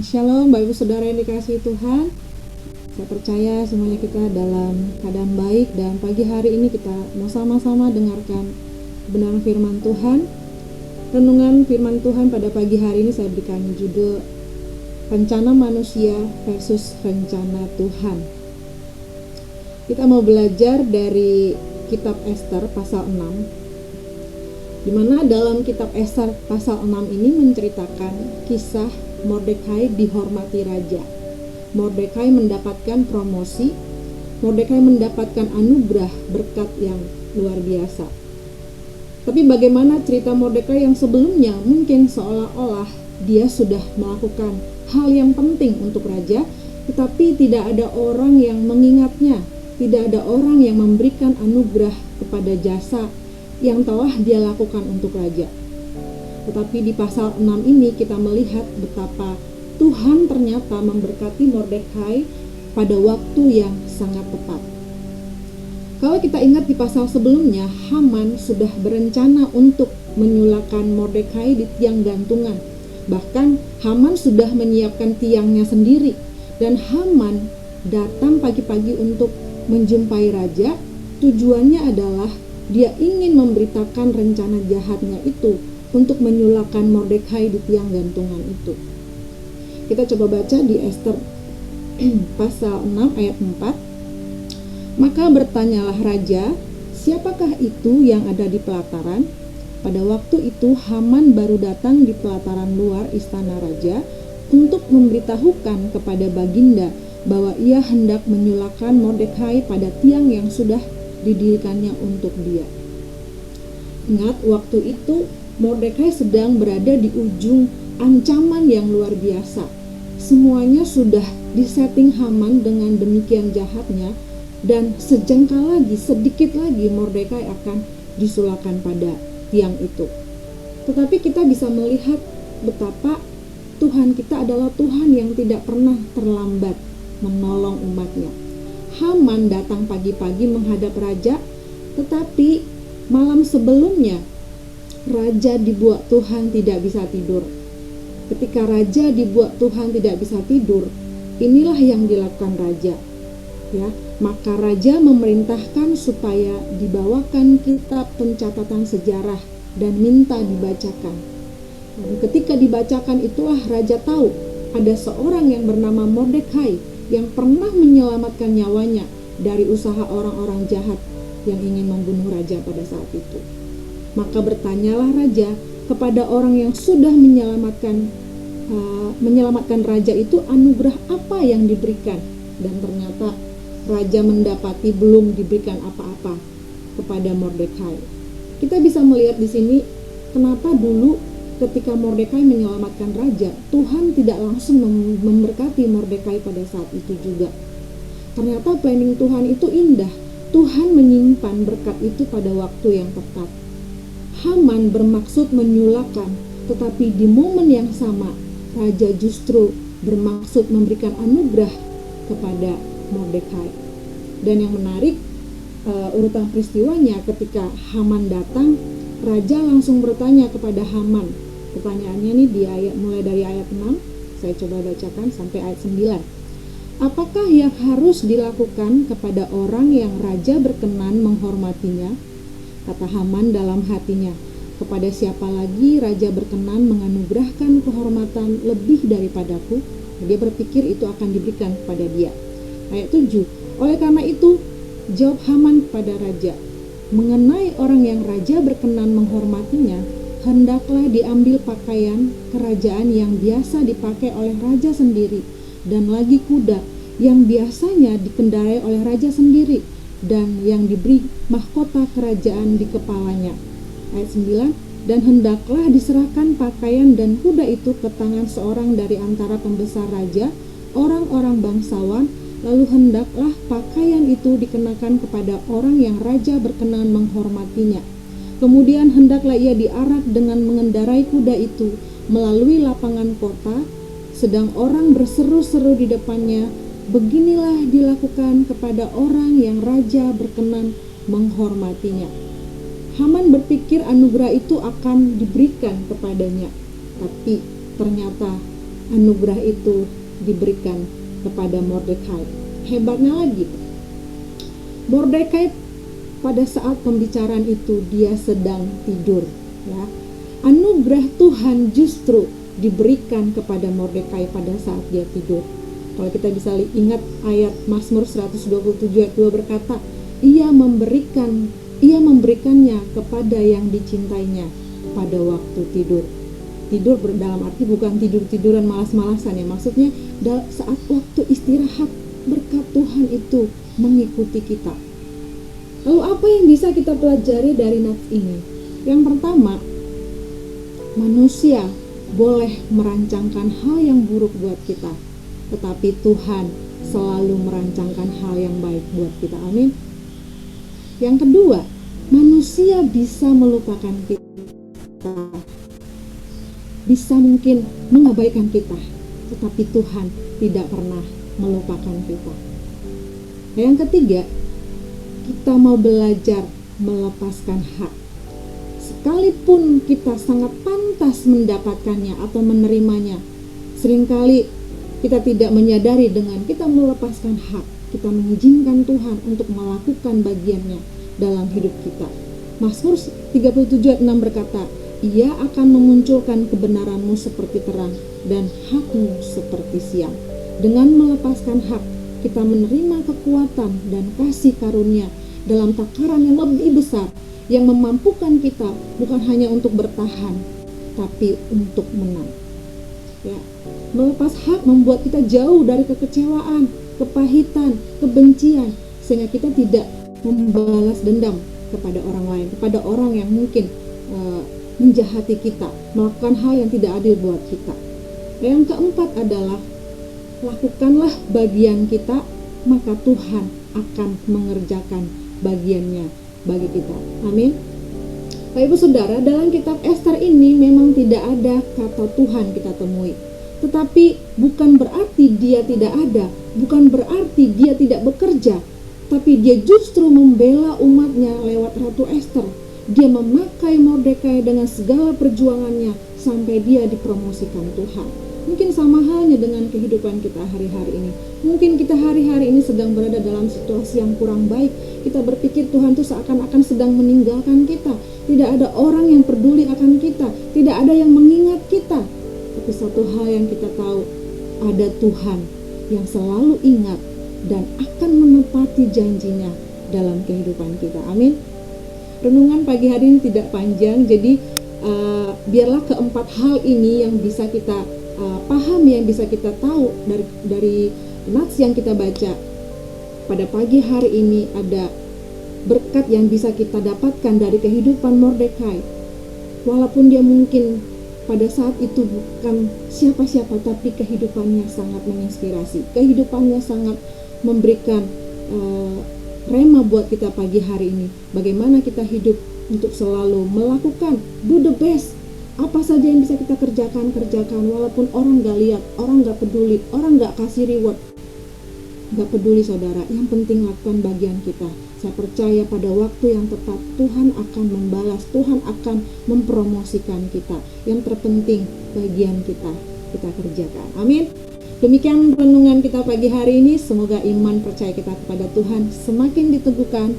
Shalom Bapak Ibu Saudara yang dikasihi Tuhan. Saya percaya semuanya kita dalam keadaan baik, dan pagi hari ini kita mau sama-sama dengarkan kebenaran firman Tuhan. Renungan firman Tuhan pada pagi hari ini saya berikan judul Rencana Manusia versus Rencana Tuhan. Kita mau belajar dari kitab Ester pasal 6, di mana dalam kitab Ester pasal 6 ini menceritakan kisah Mordekai dihormati raja. Mordekai mendapatkan promosi, Mordekai mendapatkan anugerah berkat yang luar biasa. Tapi bagaimana cerita Mordekai yang sebelumnya mungkin seolah-olah dia sudah melakukan hal yang penting untuk raja, tetapi tidak ada orang yang mengingatnya, tidak ada orang yang memberikan anugerah kepada jasa yang telah dia lakukan untuk raja. Tetapi di pasal 6 ini kita melihat betapa Tuhan ternyata memberkati Mordekai pada waktu yang sangat tepat. Kalau kita ingat di pasal sebelumnya, Haman sudah berencana untuk menyulakan Mordekai di tiang gantungan. Bahkan Haman sudah menyiapkan tiangnya sendiri, dan Haman datang pagi-pagi untuk menjumpai raja. Tujuannya adalah dia ingin memberitakan rencana jahatnya itu untuk menyulakan Mordekai di tiang gantungan itu. Kita coba baca di Ester pasal 6 ayat 4. Maka bertanyalah raja, siapakah itu yang ada di pelataran? Pada waktu itu Haman baru datang di pelataran luar istana raja untuk memberitahukan kepada baginda bahwa ia hendak menyulakan Mordekai pada tiang yang sudah didirikannya untuk dia. Ingat, waktu itu Mordekai sedang berada di ujung ancaman yang luar biasa. Semuanya sudah disetting Haman dengan demikian jahatnya, dan sejengkal lagi, sedikit lagi Mordekai akan disulakan pada tiang itu. Tetapi kita bisa melihat betapa Tuhan kita adalah Tuhan yang tidak pernah terlambat menolong umatnya. Haman datang pagi-pagi menghadap raja, tetapi malam sebelumnya raja dibuat Tuhan tidak bisa tidur. Ketika raja dibuat Tuhan tidak bisa tidur, inilah yang dilakukan raja. Ya, maka raja memerintahkan supaya dibawakan kitab pencatatan sejarah dan minta dibacakan. Dan ketika dibacakan itulah raja tahu ada seorang yang bernama Mordekai yang pernah menyelamatkan nyawanya dari usaha orang-orang jahat yang ingin membunuh raja pada saat itu. Maka bertanyalah raja kepada orang yang sudah menyelamatkan raja itu, anugerah apa yang diberikan, dan ternyata raja mendapati belum diberikan apa-apa kepada Mordekai. Kita bisa melihat di sini kenapa dulu ketika Mordekai menyelamatkan raja, Tuhan tidak langsung memberkati Mordekai pada saat itu juga. Ternyata planning Tuhan itu indah. Tuhan menyimpan berkat itu pada waktu yang tepat. Haman bermaksud menyulakan, tetapi di momen yang sama raja justru bermaksud memberikan anugerah kepada Mordekai. Dan yang menarik, urutan peristiwanya ketika Haman datang, raja langsung bertanya kepada Haman. Pertanyaannya nih mulai dari ayat 6, saya coba bacakan sampai ayat 9. Apakah yang harus dilakukan kepada orang yang raja berkenan menghormatinya? Kata Haman dalam hatinya, kepada siapa lagi raja berkenan menganugerahkan kehormatan lebih daripadaku? Dia berpikir itu akan diberikan kepada dia. Ayat 7, oleh karena itu jawab Haman kepada raja, mengenai orang yang raja berkenan menghormatinya, hendaklah diambil pakaian kerajaan yang biasa dipakai oleh raja sendiri, dan lagi kuda yang biasanya dikendarai oleh raja sendiri, dan yang diberi mahkota kerajaan di kepalanya. Ayat 9, dan hendaklah diserahkan pakaian dan kuda itu ke tangan seorang dari antara pembesar raja, orang-orang bangsawan, lalu hendaklah pakaian itu dikenakan kepada orang yang raja berkenan menghormatinya. Kemudian hendaklah ia diarak dengan mengendarai kuda itu melalui lapangan kota, sedang orang berseru-seru di depannya, beginilah dilakukan kepada orang yang raja berkenan menghormatinya. Haman berpikir anugerah itu akan diberikan kepadanya, tapi ternyata anugerah itu diberikan kepada Mordekai. Hebatnya lagi, Mordekai pada saat pembicaraan itu dia sedang tidur, ya. Anugerah Tuhan justru diberikan kepada Mordekai pada saat dia tidur. Kalau kita bisa ingat ayat Mazmur 127 ayat 2 berkata, ia memberikannya kepada yang dicintainya pada waktu tidur. Tidur dalam arti bukan tidur-tiduran malas-malasan ya, maksudnya saat waktu istirahat berkat Tuhan itu mengikuti kita. Lalu apa yang bisa kita pelajari dari nats ini? Yang pertama, manusia boleh merancangkan hal yang buruk buat kita, tetapi Tuhan selalu merancangkan hal yang baik buat kita. Amin. Yang kedua, manusia bisa melupakan kita, bisa mungkin mengabaikan kita, tetapi Tuhan tidak pernah melupakan kita. Yang ketiga, kita mau belajar melepaskan hak. Sekalipun kita sangat pantas mendapatkannya atau menerimanya, seringkali kita tidak menyadari dengan kita melepaskan hak, kita mengizinkan Tuhan untuk melakukan bagiannya dalam hidup kita. Mazmur 37 ayat 6 berkata, ia akan memunculkan kebenaranmu seperti terang dan hakmu seperti siang. Dengan melepaskan hak, kita menerima kekuatan dan kasih karunia dalam takaran yang lebih besar, yang memampukan kita bukan hanya untuk bertahan, tapi untuk menang. Ya, melepas hak membuat kita jauh dari kekecewaan, kepahitan, kebencian, sehingga kita tidak membalas dendam kepada orang lain, kepada orang yang mungkin menjahati kita, melakukan hal yang tidak adil buat kita. Yang keempat adalah lakukanlah bagian kita, maka Tuhan akan mengerjakan bagiannya bagi kita. Amin. Bapak Ibu Saudara, dalam kitab Ester ini memang tidak ada kata Tuhan kita temui. Tetapi bukan berarti dia tidak ada, bukan berarti dia tidak bekerja, tapi dia justru membela umatnya lewat Ratu Ester. Dia memakai Mordekai dengan segala perjuangannya sampai dia dipromosikan Tuhan. Mungkin sama halnya dengan kehidupan kita hari-hari ini. Mungkin kita hari-hari ini sedang berada dalam situasi yang kurang baik. Kita berpikir Tuhan itu seakan-akan sedang meninggalkan kita. Tidak ada orang yang peduli akan kita. Tidak ada yang mengingat kita. Tapi satu hal yang kita tahu, ada Tuhan yang selalu ingat dan akan menepati janjinya dalam kehidupan kita. Amin. Renungan pagi hari ini tidak panjang, jadi biarlah keempat hal ini yang bisa kita pahami, yang bisa kita tahu dari nats yang kita baca pada pagi hari ini. Ada berkat yang bisa kita dapatkan dari kehidupan Mordekai, walaupun dia mungkin pada saat itu bukan siapa-siapa, tapi kehidupannya sangat menginspirasi, kehidupannya sangat memberikan rema buat kita pagi hari ini. Bagaimana kita hidup untuk selalu melakukan do the best. Apa saja yang bisa kita kerjakan walaupun orang gak lihat, orang gak peduli, orang gak kasih reward. Gak peduli saudara, yang penting lakukan bagian kita. Saya percaya pada waktu yang tepat Tuhan akan membalas, Tuhan akan mempromosikan kita. Yang terpenting bagian kita kerjakan. Amin. Demikian renungan kita pagi hari ini. Semoga iman percaya kita kepada Tuhan semakin diteguhkan